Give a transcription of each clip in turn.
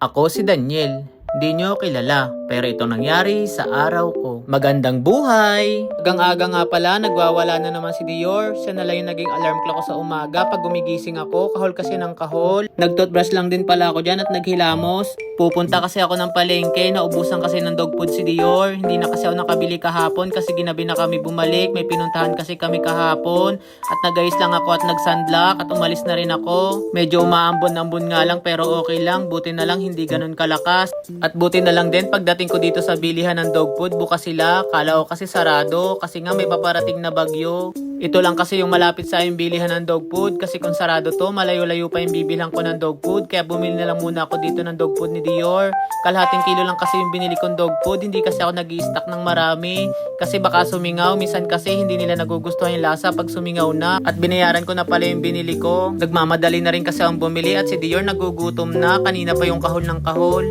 Ako si Daniel. Hindi nyo kilala, pero ito nangyari sa araw ko. Magandang buhay! Agang-aga nga pala, nagwawala na naman si Dior. Siya na lang yung naging alarm clock ko sa umaga. Pag gumigising ako, kahol kasi ng kahol. Nag-toothbrush lang din pala ako dyan at naghilamos. Pupunta kasi ako ng palengke, naubusan kasi ng dog food si Dior. Hindi na kasi ako nakabili kahapon kasi ginabi na kami bumalik. May pinuntahan kasi kami kahapon. At nagayos lang ako at nag-sunblock at umalis na rin ako. Medyo umaambon-ambon nga lang pero okay lang. Buti na lang hindi ganun kalakas. At buti na lang din pagdating ko dito sa bilihan ng dog food, bukas sila. Kala ko kasi sarado kasi nga may paparating na bagyo. Ito lang kasi yung malapit sa yung bilihan ng dog food kasi kung sarado to, malayo-layo pa yung bibilhan ko ng dog food. Kaya bumili na lang muna ako dito ng dog food ni Dior. Kalahating kilo lang kasi yung binili kong dog food. Hindi kasi ako nag-i-stock ng marami. Kasi baka sumingaw. Minsan kasi hindi nila nagugustuhan yung lasa pag sumingaw na. At binayaran ko na pala yung binili ko. Nagmamadali na rin kasi ang bumili at si Dior nagugutom na. Kanina pa yung kahol ng kahol.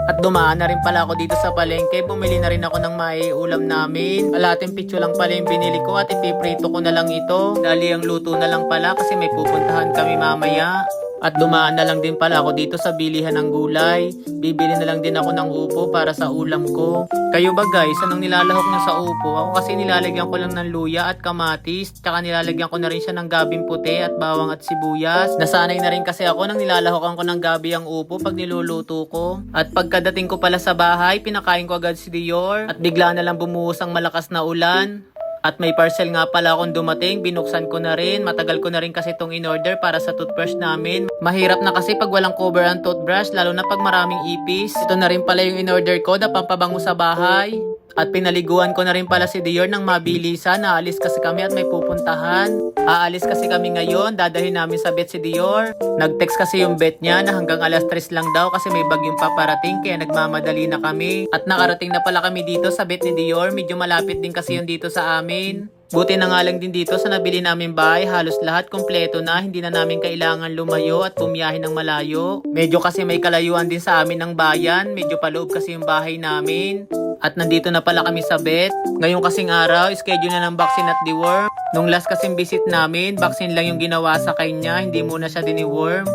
At dumaan na rin pala ako dito sa palengke. Bumili na rin ako ng maiulam namin. Alating pitso lang pala yung binili ko at ipiprito ko na lang ito. Dali ang luto na lang pala kasi may pupuntahan kami mamaya. At dumaan na lang din pala ako dito sa bilihan ng gulay. Bibili na lang din ako ng upo para sa ulam ko. Kayo ba guys, anong nilalahok nyo sa upo? Ako kasi nilalagyan ko lang ng luya at kamatis. Tsaka nilalagyan ko na rin siya ng gabing puti at bawang at sibuyas. Nasanay na rin kasi ako nang nilalahokan ko ng gabi ang upo pag niluluto ko. At pagkadating ko pala sa bahay, pinakain ko agad si Dior. At bigla na lang bumuhos ang malakas na ulan. At may parcel nga pala akong dumating, binuksan ko na rin. Matagal ko na rin kasi itong in-order para sa toothbrush namin. Mahirap na kasi pag walang cover ang toothbrush, lalo na pag maraming ipis. Ito na rin pala yung in-order ko na pampabango sa bahay. At pinaliguan ko na rin pala si Dior ng mabilisan. Naalis kasi kami at may pupuntahan. Aalis kasi kami ngayon, dadahin namin sa vet si Dior. Nag-text kasi yung vet niya na hanggang alas 3 lang daw kasi may bagyong paparating kaya nagmamadali na kami. At nakarating na pala kami dito sa vet ni Dior. Medyo malapit din kasi yun dito sa amin. Buti na nga lang din dito sa nabili namin bahay, halos lahat kompleto na, hindi na namin kailangan lumayo at bumiyahe ng malayo. Medyo kasi may kalayuan din sa amin ng bayan, medyo paloob kasi yung bahay namin. At nandito na pala kami sa vet. Ngayon kasing araw, schedule na ng vaccine at deworm. Nung last kasing visit namin, vaccine lang yung ginawa sa kanya, hindi muna siya diniworm.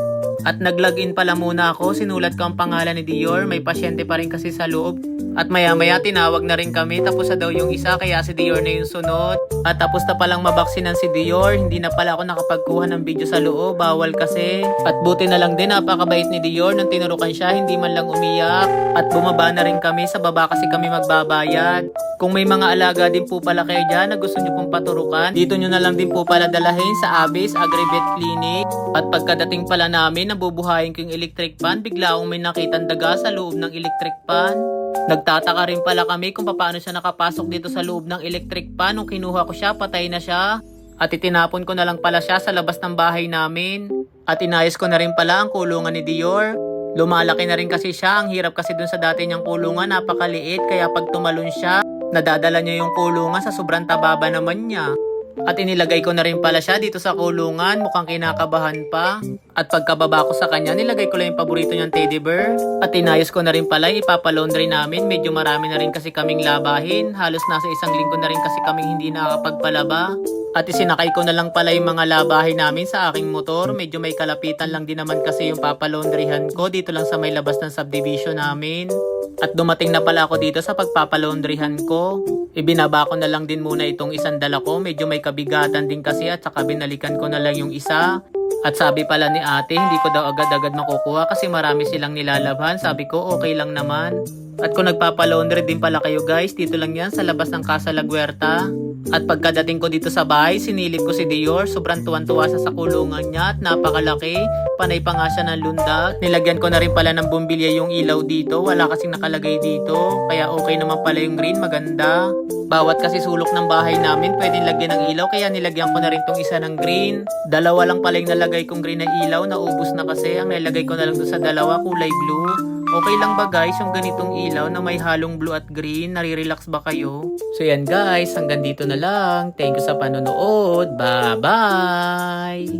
At nag-login pala muna ako, sinulat ko ang pangalan ni Dior, may pasyente pa rin kasi sa loob. At maya-maya tinawag na rin kami, tapos na daw yung isa kaya si Dior na yung sunod. At tapos na palang mabaksinan si Dior, hindi na pala ako nakapagkuha ng video sa loob, bawal kasi. At buti na lang din, napakabait ni Dior, nang tinurukan siya, hindi man lang umiyak. At bumaba na rin kami, sa baba kasi kami magbabayad. Kung may mga alaga din po pala kayo dyan na gusto nyo pong paturukan, dito nyo na lang din po pala dalahin sa Abyss Agri-Vet Clinic. At pagkadating pala namin, nabubuhayin ko yung electric fan, bigla akong may nakitang daga sa loob ng electric fan. Nagtataka rin pala kami kung paano siya nakapasok dito sa loob ng electric fan. Nung kinuha ko siya, patay na siya. At itinapon ko na lang pala siya sa labas ng bahay namin. At inayos ko na rin pala ang kulungan ni Dior. Lumalaki na rin kasi siya. Ang hirap kasi dun sa dati niyang kulungan, napakaliit. Kaya pag tumalon siya, nadadala niya yung kulungan sa sobrang tababa naman niya. At inilagay ko na rin pala siya dito sa kulungan, mukhang kinakabahan pa. At pagkababa ko sa kanya, nilagay ko lang yung paborito niyang teddy bear. At inayos ko na rin pala, ipapalaundry namin. Medyo marami na rin kasi kaming labahin. Halos nasa isang linggo na rin kasi kaming hindi nakakapagpalaba. At isinakay ko na lang pala yung mga labahin namin sa aking motor. Medyo may kalapitan lang din naman kasi yung papalaundryhan ko dito lang sa may labas ng subdivision namin. At dumating na pala ako dito sa pagpapalaundryhan ko. Ibinaba ko na lang din muna itong isang dala ko. Medyo may kabigatan din kasi at saka binalikan ko na lang yung isa. At sabi pala ni ate, hindi ko daw agad-agad makukuha kasi marami silang nilalabhan. Sabi ko, okay lang naman. At kung nagpapalaundry din pala kayo guys, dito lang yan sa labas ng Casa La Huerta. At pagkadating ko dito sa bahay, sinilip ko si Dior. Sobrang tuwan-tuwa sa kulungan niya at napakalaki. Panay pa nga siya ng lundag. Nilagyan ko na rin pala ng bumbilya yung ilaw dito. Wala kasing nakalagay dito. Kaya okay naman pala yung green, maganda. Bawat kasi sulok ng bahay namin pwedeng lagyan ng ilaw. Kaya nilagyan ko na rin tong isa ng green. Dalawa lang pala yung nalagay kong green na ilaw. Naubos na kasi. Ang nilagay ko na lang doon sa dalawa, kulay blue. Okay lang ba guys yung ganitong ilaw na may halong blue at green? Nare-relax ba kayo? So yan guys, hanggang dito na lang. Thank you sa panonood. Bye-bye!